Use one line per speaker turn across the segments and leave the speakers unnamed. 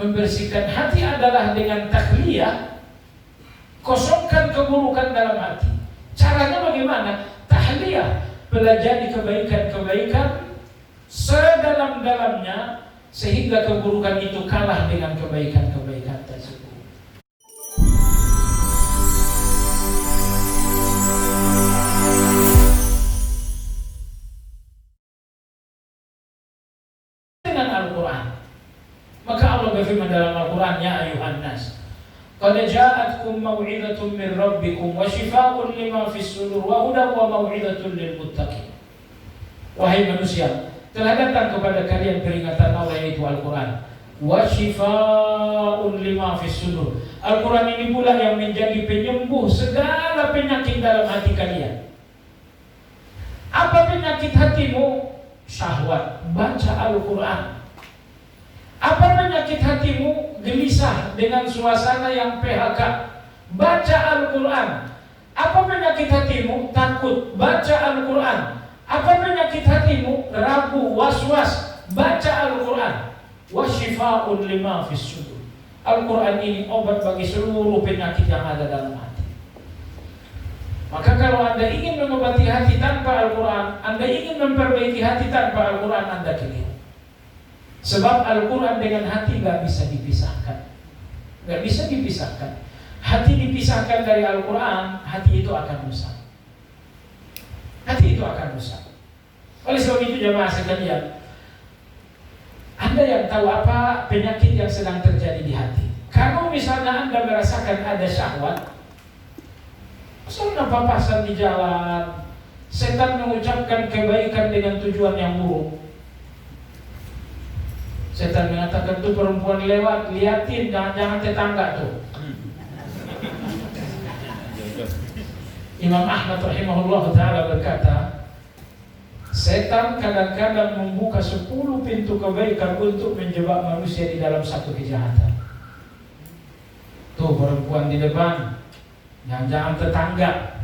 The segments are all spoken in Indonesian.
Membersihkan hati adalah dengan tahliyah, kosongkan keburukan dalam hati. Caranya bagaimana? Tahliyah, pelajari kebaikan-kebaikan sedalam-dalamnya sehingga keburukan itu kalah dengan kebaikan-kebaikan tersebut. Dengan Al-Quran, maka Allah berfirman dalam Al-Quran, ya ayuhan nas, qad ja'atkum maw'izatun min rabbikum wa shifaa'un lima fis sudur wa hudan wa maw'izatun lil muttaqin. Wahai manusia, telah datang kepada kalian peringatan Allah, yaitu Al-Quran. Wa shifaa'un lima fis sudur. Al-Quran ini pula yang menjadi penyembuh segala penyakit dalam hati kalian. Apa penyakit hatimu? Syahwat. Baca Al-Quran. Apa penyakit hatimu? Gelisah dengan suasana yang PHK. Baca Al-Quran. Apa penyakit hatimu? Takut. Baca Al-Quran. Apa penyakit hatimu? Ragu, was-was. Baca Al-Quran. Wa shifaa'un lima fis sudur. Al-Quran ini obat bagi seluruh penyakit yang ada dalam hati. Maka kalau Anda ingin mengobati hati tanpa Al-Quran, Anda ingin memperbaiki hati tanpa Al-Quran, Anda keliru. Sebab Al-Quran dengan hati gak bisa dipisahkan. Gak bisa dipisahkan. Hati dipisahkan dari Al-Quran, hati itu akan rusak. Hati itu akan rusak. Oleh sebab itu jemaah sekalian, Anda yang tahu apa penyakit yang sedang terjadi di hati. Kalau misalnya Anda merasakan ada syahwat, misalnya papasan di jalan, setan mengucapkan kebaikan dengan tujuan yang buruk. Setan mengatakan tuh perempuan lewat, liatin, jangan tetangga tuh. Imam Ahmad rahimahullah ta'ala berkata, setan kadang-kadang membuka 10 pintu kebaikan untuk menjebak manusia di dalam satu kejahatan. Tuh perempuan di depan, jangan tetangga.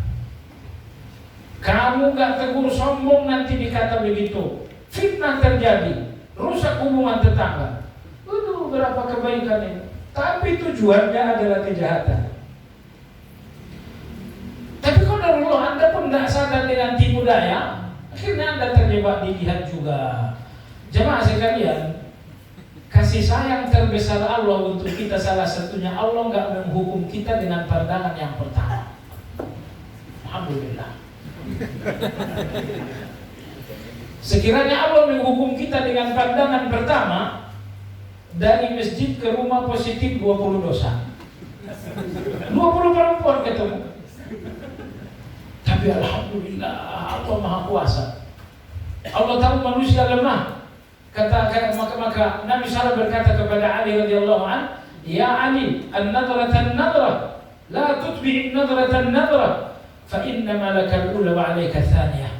Kamu gak tegur sombong nanti dikata begitu, fitnah terjadi, rusak hubungan tetangga. Waduh, berapa kebaikan ini, tapi tujuannya adalah kejahatan. Tapi kalau Anda pun tidak sadar dengan tipu daya, akhirnya Anda terjebak di jihad juga. Jemaah sekalian, kasih sayang terbesar Allah untuk kita salah satunya, Allah nggak menghukum kita dengan pandangan yang pertama. Alhamdulillah. Sekiranya Allah menghukum kita dengan pandangan pertama, dari masjid ke rumah positif 20 dosa, 20 perempuan ketemu. Tapi alhamdulillah, Allah Maha Kuasa. Allah tahu manusia lemah. Maka Nabi SAW berkata kepada Ali radhiyallahu an, ya Ali, an-nadratan nadra, la tutbi' nadratan nadra, fa innama lakal ula wa 'alaika tsaniyah.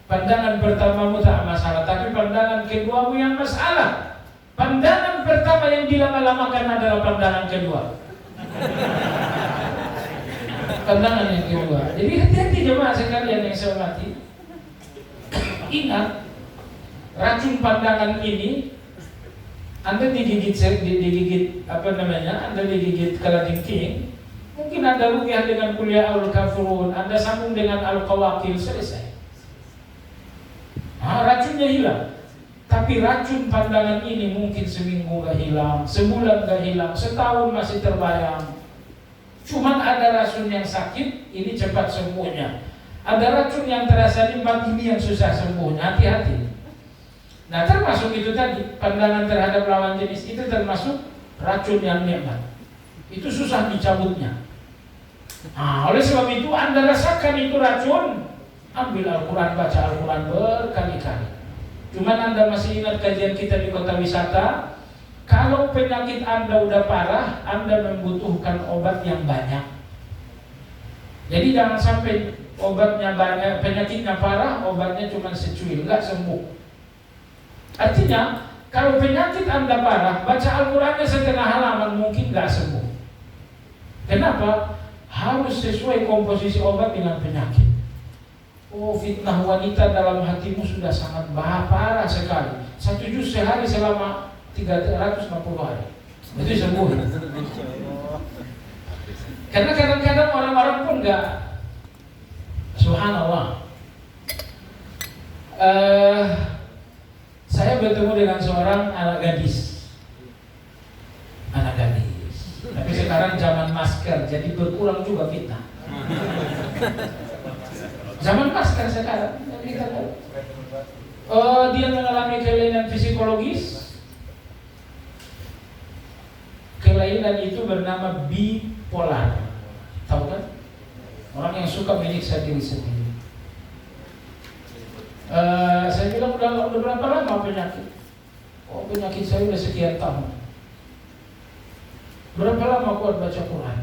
Pandangan pertamamu tak masalah, tapi pandangan keduamu yang masalah. Pandangan pertama yang dilama-lamakan adalah pandangan kedua. Pandangan yang kedua. Jadi hati-hati jemaah sekalian yang saya hormati. Ingat, racun pandangan ini, Anda digigit Anda digigit kalajengking, mungkin Anda ruqyah dengan kuliah Al-Kafirun, Anda sambung dengan Al-Qawaqil, selesai. Racunnya hilang. Tapi racun pandangan ini mungkin seminggu gak hilang, sebulan gak hilang, setahun masih terbayang. Cuman ada racun yang sakit, ini cepat sembuhnya. Ada racun yang terasa nikmat, ini yang susah sembuhnya. Hati-hati. Nah, termasuk itu tadi, pandangan terhadap lawan jenis itu termasuk racun yang nikmat. Itu susah dicabutnya. Oleh sebab itu Anda rasakan itu racun, ambil Al-Quran, baca Al-Quran berkali-kali. Cuman Anda masih ingat kajian kita di kota wisata? Kalau penyakit Anda udah parah, Anda membutuhkan obat yang banyak. Jadi jangan sampai obatnya banyak, penyakitnya parah, obatnya cuma secuil, nggak sembuh. Artinya, kalau penyakit Anda parah, baca Al-Qurannya setengah halaman mungkin nggak sembuh. Kenapa? Harus sesuai komposisi obat dengan penyakit. Oh, fitnah wanita dalam hatimu sudah sangat parah sekali. 1 juz sehari selama 360 hari. Itu sembuh. Karena kadang-kadang orang-orang pun nggak, subhanallah. Saya bertemu dengan seorang anak gadis. Tapi sekarang zaman masker, jadi berkurang juga fitnah. Zaman masker sekarang, dia mengalami kelainan psikologis. Kelainan itu bernama bipolar. Tahu kan? Orang yang suka menyiksa diri sendiri. Saya bilang udah berapa lama penyakit? Oh, penyakit saya udah sekian tahun. Berapa lama kuat baca Quran?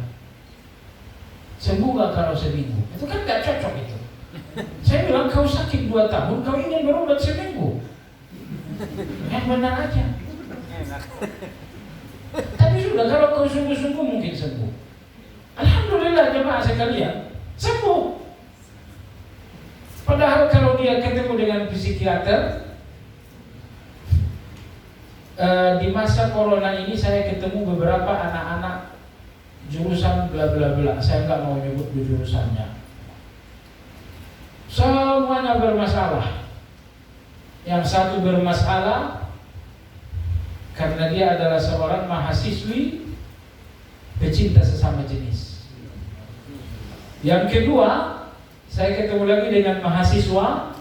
Sembuh gak kalau seminggu? Itu kan gak cocok itu. Saya bilang kau sakit 2 tahun, kau ingin berobat seminggu. Yang benar aja. Tapi sudah, kalau kau sungguh-sungguh mungkin sembuh. Alhamdulillah jemaah sekalian, sembuh. Padahal kalau dia ketemu dengan psikiater, di masa corona ini saya ketemu beberapa anak-anak jurusan bla bla bla. Saya nggak mau nyebut jurusannya. Semuanya bermasalah. Yang satu bermasalah karena dia adalah seorang mahasiswi pecinta sesama jenis. Yang kedua, saya ketemu lagi dengan mahasiswa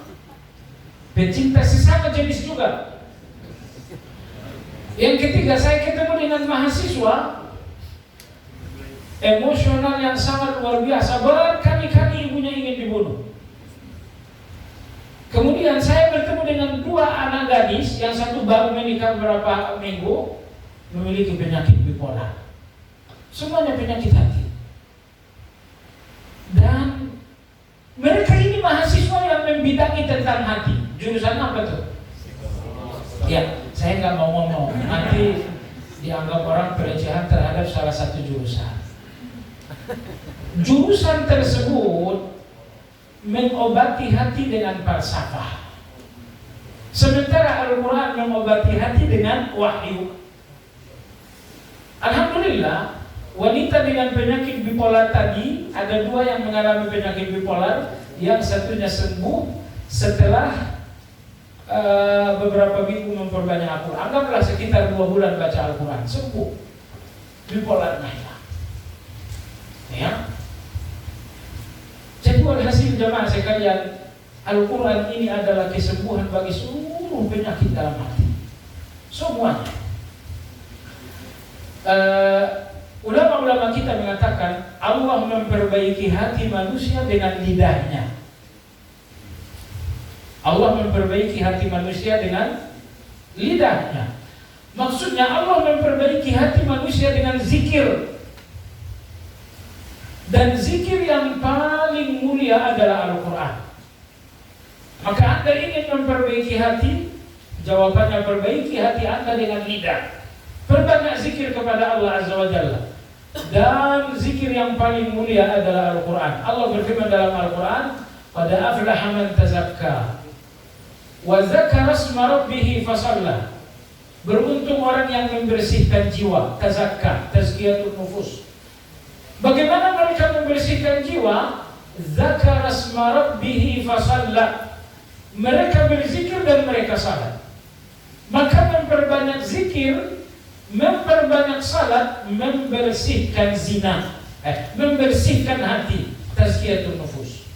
pecinta sesama jenis juga. Yang ketiga, saya ketemu dengan mahasiswa emosional yang sangat luar biasa. Berkali-kali ibunya ingin dibunuh. Kemudian saya bertemu dengan 2 anak gadis, yang satu baru menikah beberapa minggu, memiliki penyakit bipolar. Semuanya penyakit hati. Dan mereka ini mahasiswa yang membidangi tentang hati. Jurusan apa tuh? Ya, saya nggak mau ngomong, nanti dianggap orang pelecehan terhadap salah satu jurusan. Jurusan tersebut mengobati hati dengan falsafah, sementara Al-Quran mengobati hati dengan wahyu. Alhamdulillah, wanita dengan penyakit bipolar tadi, ada 2 yang mengalami penyakit bipolar, yang satunya sembuh setelah beberapa minggu memperbanyak Al-Quran. Anggaplah sekitar 2 bulan baca Al-Quran, sembuh, bipolarnya hilang. Ya. Jadi hasil jemaah sekalian, Al-Quran ini adalah kesembuhan bagi seluruh penyakit dalam hati, semuanya. Ulama-ulama kita mengatakan Allah memperbaiki hati manusia dengan lidahnya. Allah memperbaiki hati manusia dengan lidahnya. Maksudnya Allah memperbaiki hati manusia dengan zikir. Dan zikir yang paling mulia adalah Al-Quran. Maka Anda ingin memperbaiki hati, jawabannya perbaiki hati Anda dengan lidah. Perbanyak zikir kepada Allah Azza wa Jalla. Dan zikir yang paling mulia adalah Al-Quran. Allah berfirman dalam Al-Quran, "Qad aflaha man tazakka wa dzakara isma rabbih fasalla." Beruntung orang yang membersihkan jiwa, tazakka, tazkiyatun nufus. Bagaimana mereka membersihkan jiwa? Dzakara isma rabbih fasalla. Mereka berzikir dan mereka salat. Maka memperbanyak zikir, memperbanyak salat, membersihkan zina, membersihkan hati, tazkiyatun nufus.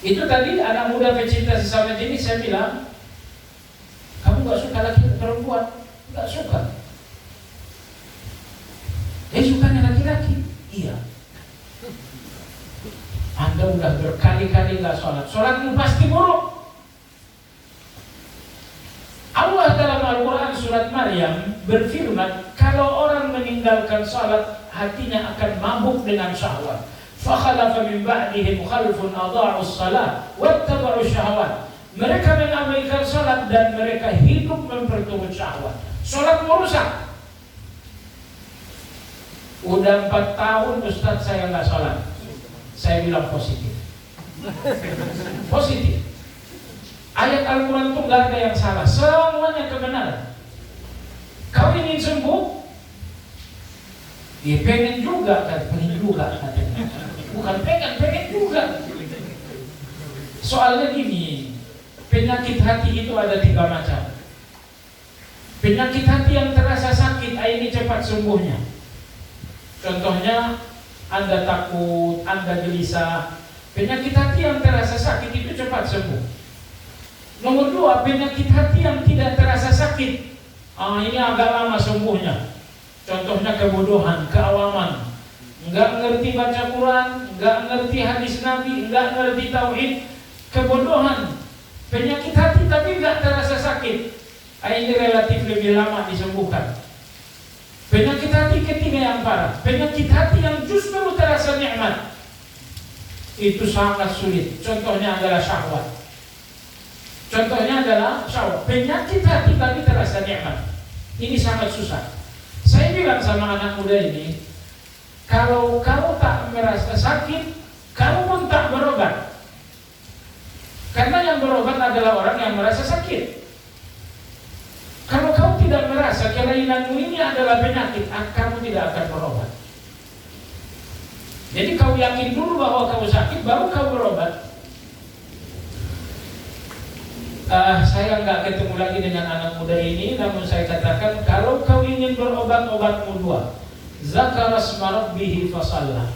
Itu tadi anak muda pecinta sesama jenis. Saya bilang, kamu gak suka laki perempuan? Gak suka. Dia sukanya laki-laki? Iya. Anda udah berkali-kali gak sholat, sholatmu pasti buruk. Allah dalam Al-Quran surat Maryam berfirman, kalau orang meninggalkan salat, hatinya akan mabuk dengan syahwat. Fakhalafa min ba'dihim khalfun adha'us salat wattaba'us syahwat. Mereka mengabaikan salat dan mereka hidup memperturut syahwat. Salat merusak. Udah 4 tahun Ustaz saya nggak salat. Saya bilang positif. Positif. Ayat Al-Quran itu nggak ada yang salah, semuanya kebenaran. Kau ingin sembuh? Ya pengen juga katanya. Bukan pengen juga. Soalnya gini, penyakit hati itu ada 3 macam. Penyakit hati yang terasa sakit, ini cepat sembuhnya. Contohnya, Anda takut, Anda gelisah. Penyakit hati yang terasa sakit itu cepat sembuh. Nomor 2, penyakit hati yang tidak terasa sakit. Ini agak lama sembuhnya. Contohnya kebodohan, keawaman, enggak ngerti baca Quran, enggak ngerti hadis Nabi, enggak ngerti tauhid, kebodohan, penyakit hati tapi enggak terasa sakit. Ini relatif lebih lama disembuhkan. Penyakit hati ketiga yang parah, penyakit hati yang justru terasa nikmat, itu sangat sulit. Contohnya adalah syahwat. Penyakit hati tapi terasa nikmat, ini sangat susah. Saya bilang sama anak muda ini, kalau kamu tak merasa sakit, kamu pun tak berobat. Karena yang berobat adalah orang yang merasa sakit. Kalau kamu tidak merasa kelainanmu ini adalah penyakit, kamu tidak akan berobat. Jadi kau yakin dulu bahwa kamu sakit, baru kau berobat. Saya nggak ketemu lagi dengan anak muda ini, namun saya katakan, kalau kau ingin berobat, obatmu 2. Zakara asma rabbih fasalla.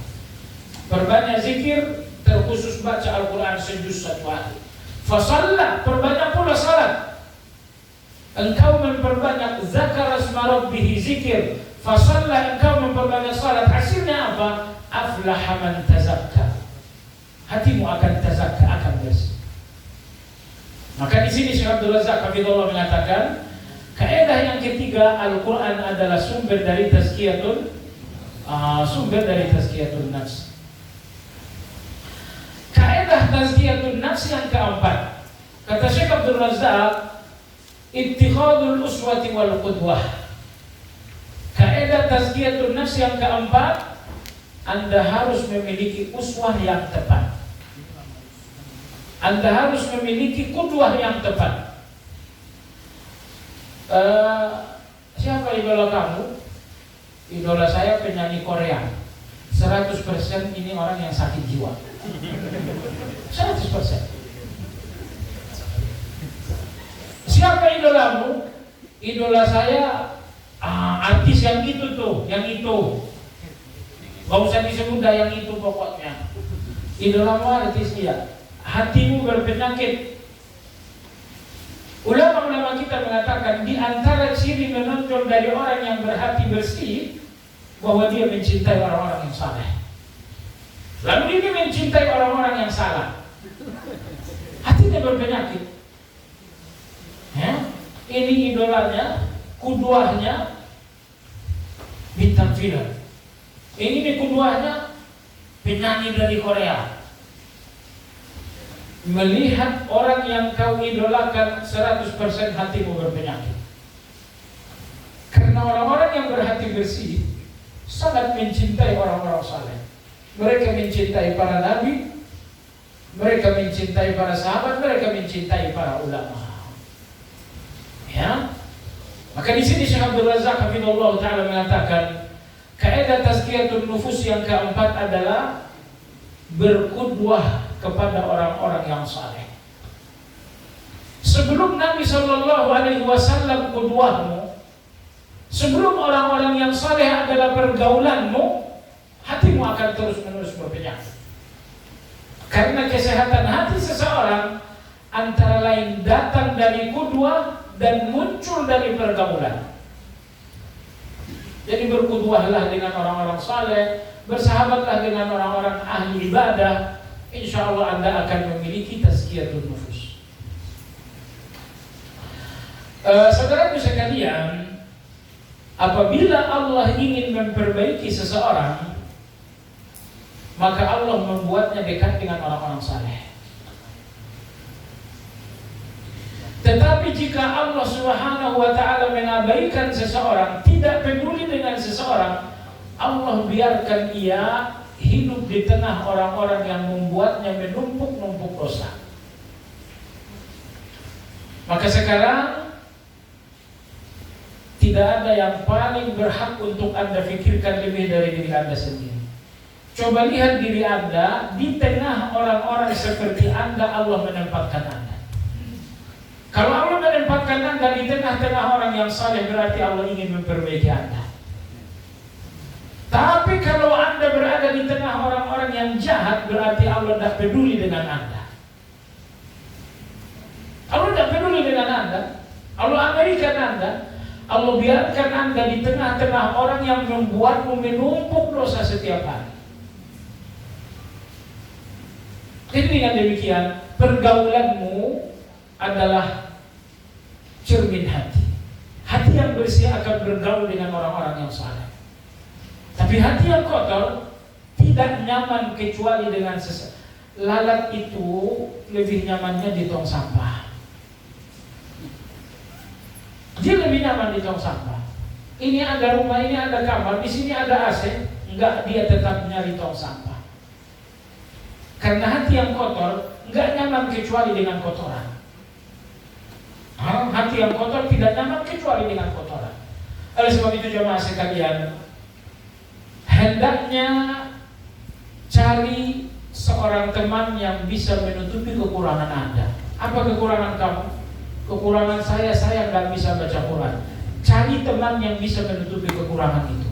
Perbanyak zikir, terkhusus baca Al-Quran sejuz 1 hari. Fasalla, perbanyak pula salat. Engkau memperbanyak zakara asma rabbih zikir, fasalla, engkau memperbanyak salat. Hasilnya apa? Aflaha man tazakka. Hatimu akan tazakka, akan bersih. Maka di sini Syekh Abdul Razak hafizahullah mengatakan, kaidah yang ketiga, Al-Quran adalah sumber dari tazkiyatun nafs. Kaidah tazkiyatun nafs yang keempat, kata Syekh Abdul Razak, ittikhadul uswati wal qudwah. Kaidah tazkiyatun nafs yang keempat, Anda harus memiliki uswah yang tepat. Anda harus memiliki qudwah yang tepat. Siapa idola kamu? Idola saya penyanyi Korea. 100% ini orang yang sakit jiwa. 100%. Siapa idolamu? Idola saya artis yang itu tuh, yang itu. Gak usah disebut dah, yang itu pokoknya. Idolamu artis dia. Hatimu berpenyakit. Ulama-ulama kita mengatakan, di antara ciri menonjol dari orang yang berhati bersih, bahwa dia mencintai orang-orang yang saleh. Lalu dia mencintai orang-orang yang salah. Hatinya berpenyakit. Ini idolanya, kuduahnya, bintang film. Ini kuduahnya, penyanyi dari Korea. Melihat orang yang kau idolakan, 100% hatimu berpenyakit. Karena orang-orang yang berhati bersih sangat mencintai orang-orang saleh. Mereka mencintai para nabi, mereka mencintai para sahabat, mereka mencintai para ulama. Ya. Maka di sini Syekh Abdul Razak hafizahullah taala mengatakan, kaidah tazkiyatun nufus yang keempat adalah berqudwah kepada orang-orang yang saleh. Sebelum Nabi SAW qudwahmu, sebelum orang-orang yang saleh adalah pergaulanmu, hatimu akan terus-menerus berpenyakit. Karena kesehatan hati seseorang antara lain datang dari qudwah dan muncul dari pergaulan. Jadi berqudwahlah dengan orang-orang saleh, bersahabatlah dengan orang-orang ahli ibadah. Insya Allah Anda akan memiliki tazkiyatun nufus. Saudara sekalian, apabila Allah ingin memperbaiki seseorang, maka Allah membuatnya dekat dengan orang-orang saleh. Tetapi jika Allah Subhanahu wa taala mengabaikan seseorang, tidak peduli dengan seseorang, Allah biarkan ia hidup di tengah orang-orang yang membuatnya menumpuk-numpuk dosa. Maka sekarang tidak ada yang paling berhak untuk Anda pikirkan lebih dari diri Anda sendiri. Coba lihat diri Anda, di tengah orang-orang seperti Anda, Allah menempatkan Anda. Kalau Allah menempatkan Anda di tengah-tengah orang yang saleh, berarti Allah ingin memperbaiki Anda. Tapi kalau Anda berada di tengah orang-orang yang jahat, berarti Allah tidak peduli dengan Anda. Allah tidak peduli dengan Anda. Allah abaikan Anda. Allah biarkan Anda di tengah-tengah orang yang membuatmu menumpuk dosa setiap hari. Jadi dengan demikian, pergaulanmu adalah cermin hati. Hati yang bersih akan bergaul dengan orang-orang yang saleh. Tapi hati yang kotor tidak nyaman kecuali dengan lalat itu lebih nyamannya di tong sampah. Dia lebih nyaman di tong sampah. Ini ada rumah, ini ada kamar, di sini ada AC, enggak, dia tetap nyari tong sampah. Karena hati yang kotor enggak nyaman kecuali dengan kotoran. Hati yang kotor tidak nyaman kecuali dengan kotoran. Oleh sebab itu jemaah sekalian, hendaknya cari seorang teman yang bisa menutupi kekurangan Anda. Apa kekurangan kamu? Kekurangan saya nggak bisa baca Quran. Cari teman yang bisa menutupi kekurangan itu.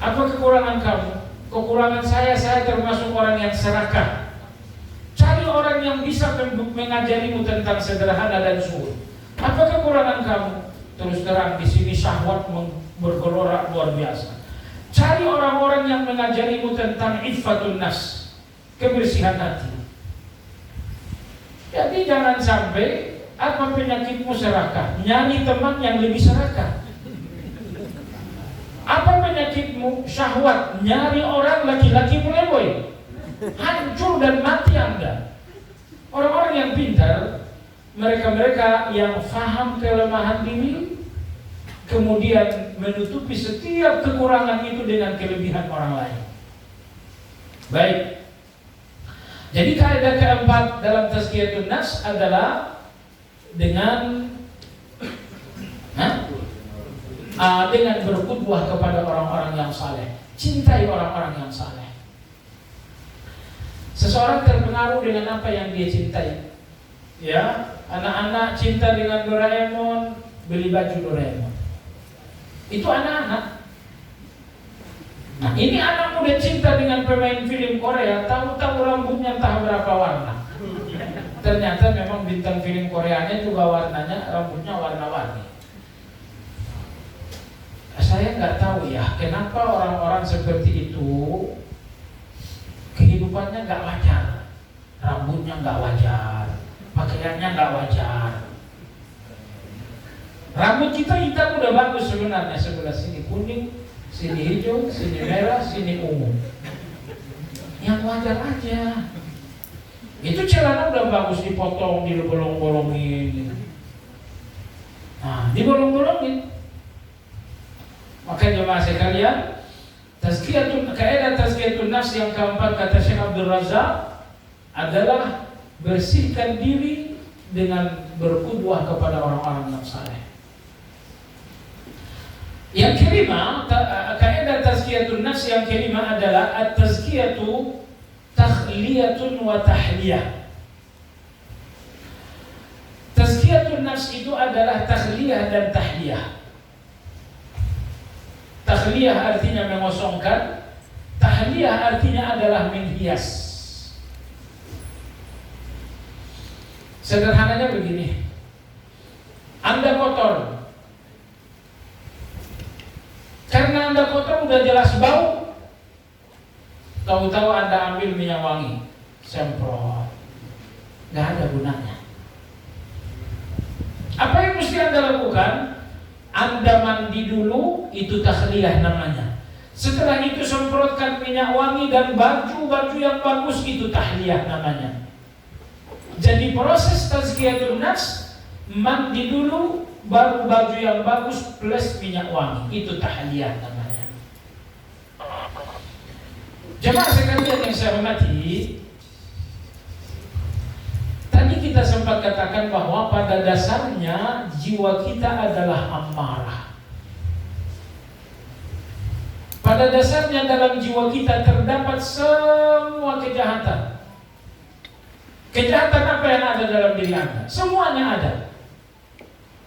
Apa kekurangan kamu? Kekurangan saya termasuk orang yang serakah. Cari orang yang bisa mengajarimu tentang sederhana dan zuhud. Apa kekurangan kamu? Terus terang di sini syahwat bergelora luar biasa. Cari orang-orang yang mengajarimu tentang iffatun nafs, kebersihan hati. Jadi jangan sampai apa penyakitmu serakah, nyari teman yang lebih serakah. Apa penyakitmu syahwat, nyari orang laki-laki playboy. Hancur dan mati Anda. Orang-orang yang pintar, mereka-mereka yang faham kelemahan diri, kemudian menutupi setiap kekurangan itu dengan kelebihan orang lain. Baik. Jadi kaidah keempat dalam tazkiyatun nafs adalah dengan berqudwah kepada orang-orang yang saleh. Cintai orang-orang yang saleh. Seseorang terpengaruh dengan apa yang dia cintai. Ya, anak-anak cinta dengan Doraemon, beli baju Doraemon. Itu anak-anak. Nah, ini anak muda cinta dengan pemain film Korea, tahu-tahu rambutnya entah berapa warna. Ternyata memang bintang film Koreanya juga warnanya, rambutnya warna-warni. Saya nggak tahu ya, kenapa orang-orang seperti itu kehidupannya nggak wajar, rambutnya nggak wajar, pakaiannya nggak wajar. Rambut kita hitam udah bagus sebenarnya, sebelah sini kuning, sini hijau, sini merah, sini ungu. Yang wajar aja. Itu celana udah bagus dipotong, dibolong-bolongin. Nah, dibolong-bolongin. Maka jemaah sekalian, kaidah tazkiyatun nafs yang keempat kata Syekh Abdul Razak adalah bersihkan diri dengan berqudwah kepada orang-orang yang saleh. Yang kelima, kaidah tazkiyatun nafs yang kelima adalah at-tazkiyatu takhliyatun wa tahliyah. Tazkiyatun nafs itu adalah takhliyah dan tahliyah. Takhliyah artinya mengosongkan, tahliyah artinya adalah menghias. Sederhananya begini, Anda kotor. Karena Anda kotor udah jelas bau, tahu-tahu Anda ambil minyak wangi, semprot, gak ada gunanya. Apa yang mesti Anda lakukan? Anda mandi dulu, itu takhliyah namanya. Setelah itu semprotkan minyak wangi dan baju yang bagus, itu tahliyah namanya. Jadi proses tazkiyatun nafs, mandi dulu, baru baju yang bagus plus minyak wangi, itu tahliyah namanya. Jemaah sekalian yang saya hormati, tadi kita sempat katakan bahwa pada dasarnya jiwa kita adalah amarah. Pada dasarnya dalam jiwa kita terdapat semua kejahatan. Kejahatan apa yang ada dalam diri Anda? Semuanya ada.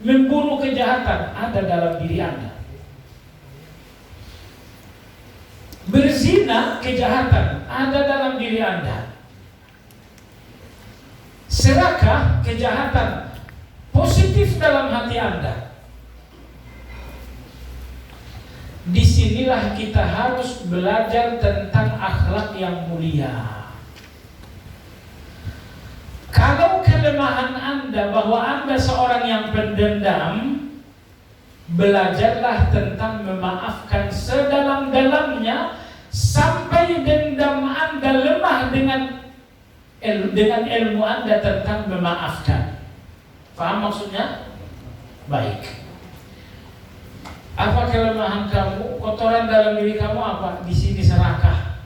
Memburu kejahatan ada dalam diri Anda. Berzina kejahatan ada dalam diri Anda. Serakah kejahatan positif dalam hati Anda. Disinilah kita harus belajar tentang akhlak yang mulia. Kalau kelemahan Anda bahwa Anda seorang yang pendendam, belajarlah tentang memaafkan sedalam-dalamnya sampai dendam Anda lemah dengan ilmu Anda tentang memaafkan. Paham maksudnya? Baik. Apa kelemahan kamu? Kotoran dalam diri kamu apa? Di sini serakah.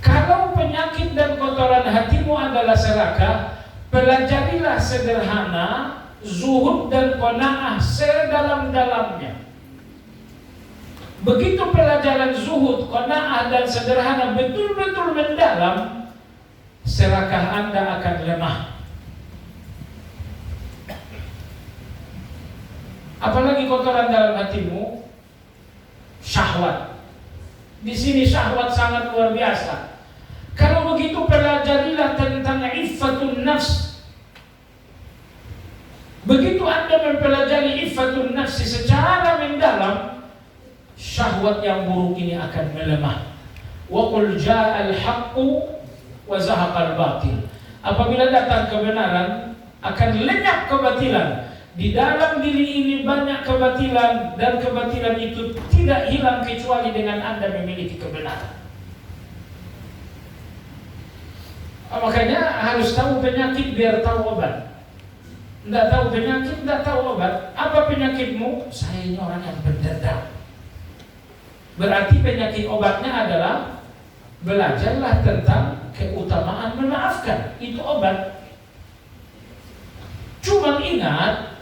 Kalau penyakit dan kotoran hatimu adalah serakah, pelajarilah sederhana, zuhud dan qanaah sedalam-dalamnya. Begitu pelajaran zuhud, qanaah dan sederhana betul-betul mendalam, serakah Anda akan lemah. Apalagi kotoran dalam hatimu, syahwat. Di sini syahwat sangat luar biasa. Kalau begitu pelajarilah tentang iffatun nafs. Begitu Anda mempelajari iffatun nafs secara mendalam, syahwat yang buruk ini akan melemah. Wa qul ja'al haqqu wa zahaqal batil. Apabila datang kebenaran, akan lenyap kebatilan. Di dalam diri ini banyak kebatilan, dan kebatilan itu tidak hilang kecuali dengan Anda memiliki kebenaran. Makanya harus tahu penyakit biar tahu obat. Tidak tahu penyakit, tidak tahu obat. Apa penyakitmu? Saya ini orang yang pendendam. Berarti penyakit obatnya adalah belajarlah tentang keutamaan memaafkan. Itu obat. Cuma ingat,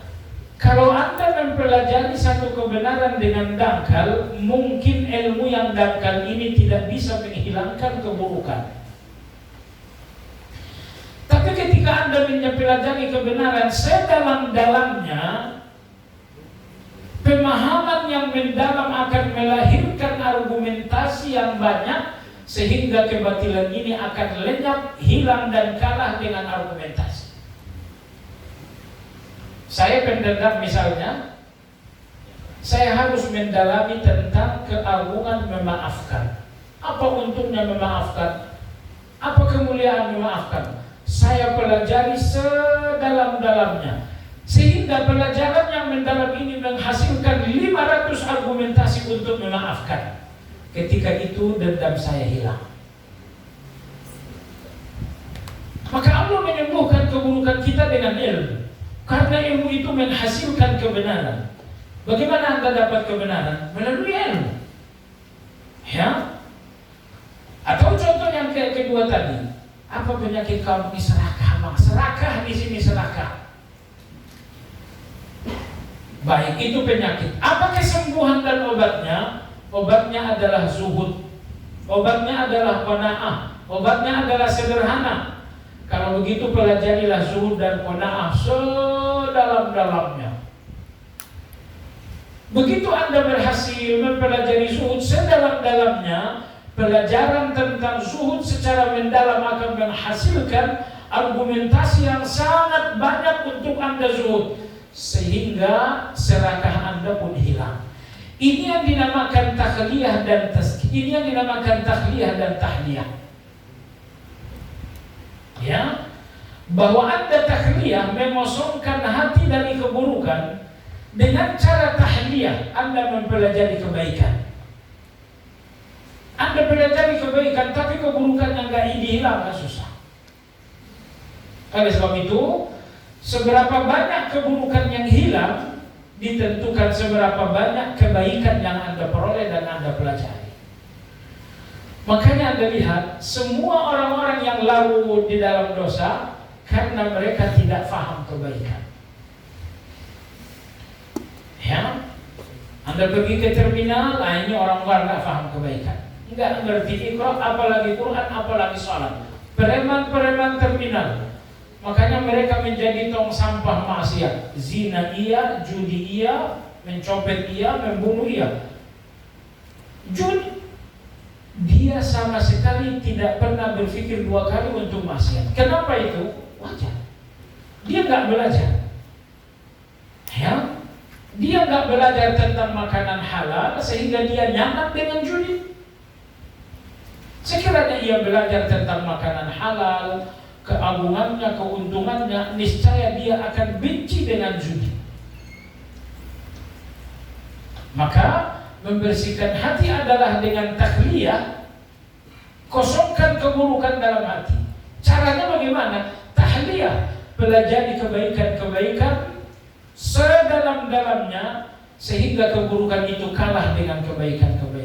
kalau Anda mempelajari satu kebenaran dengan dangkal, mungkin ilmu yang dangkal ini tidak bisa menghilangkan keburukan. Tapi ketika Anda mempelajari kebenaran sedalam-dalamnya, pemahaman yang mendalam akan melahirkan argumentasi yang banyak, sehingga kebatilan ini akan lenyap, hilang dan kalah dengan argumentasi. Saya pendendam misalnya, saya harus mendalami tentang keagungan memaafkan. Apa untungnya memaafkan? Apa kemuliaan memaafkan? Saya pelajari sedalam-dalamnya, sehingga pelajaran yang mendalam ini menghasilkan 500 argumentasi untuk memaafkan. Ketika itu dendam saya hilang. Maka Allah menyembuhkan keburukan kita dengan ilmu. Karena ilmu itu menghasilkan kebenaran. Bagaimana Anda dapat kebenaran? Melalui ilmu. Ya? Atau contoh yang kedua tadi. Apa penyakit kamu? Ini serakah. Serakah di sini serakah. Baik, itu penyakit. Apa kesembuhan dan obatnya? Obatnya adalah zuhud. Obatnya adalah qanaah. Obatnya adalah sederhana. Kalau begitu pelajarilah zuhud dan qanaah sedalam-dalamnya. Begitu Anda berhasil mempelajari zuhud sedalam-dalamnya, pelajaran tentang zuhud secara mendalam akan menghasilkan argumentasi yang sangat banyak untuk Anda zuhud, sehingga serakah Anda pun hilang. Ini yang dinamakan takhliyah dan tazkiyah. Ini yang dinamakan takhliyah dan tahliyah. Ya, bahwa Anda takhliyah mengosongkan hati dari keburukan. Dengan cara tahliyah Anda mempelajari kebaikan. Anda pelajari kebaikan, tapi keburukan yang gak hilang susah. Oleh sebab itu, seberapa banyak keburukan yang hilang ditentukan seberapa banyak kebaikan yang Anda peroleh dan Anda pelajari. Makanya Anda lihat, semua orang-orang yang larut di dalam dosa karena mereka tidak faham kebaikan. Ya, Anda pergi ke terminal, ini orang-orang nggak paham kebaikan, nggak ngerti Iqra, apalagi Quran, apalagi sholat. Preman-preman terminal, makanya mereka menjadi tong sampah maksiat. Zina iya, judi iya, mencopet iya, membunuh iya. Judi, dia sama sekali tidak pernah berpikir dua kali untuk maksiat. Kenapa itu? Wajar. Dia nggak belajar. Ya, dia nggak belajar tentang makanan halal sehingga dia nyaman dengan judi. Sekiranya ia belajar tentang makanan halal, keagungannya, keuntungannya, niscaya dia akan benci dengan judi. Maka membersihkan hati adalah dengan tahliyah, kosongkan keburukan dalam hati. Caranya bagaimana? Tahliyah, pelajari kebaikan-kebaikan sedalam-dalamnya sehingga keburukan itu kalah dengan kebaikan-kebaikan.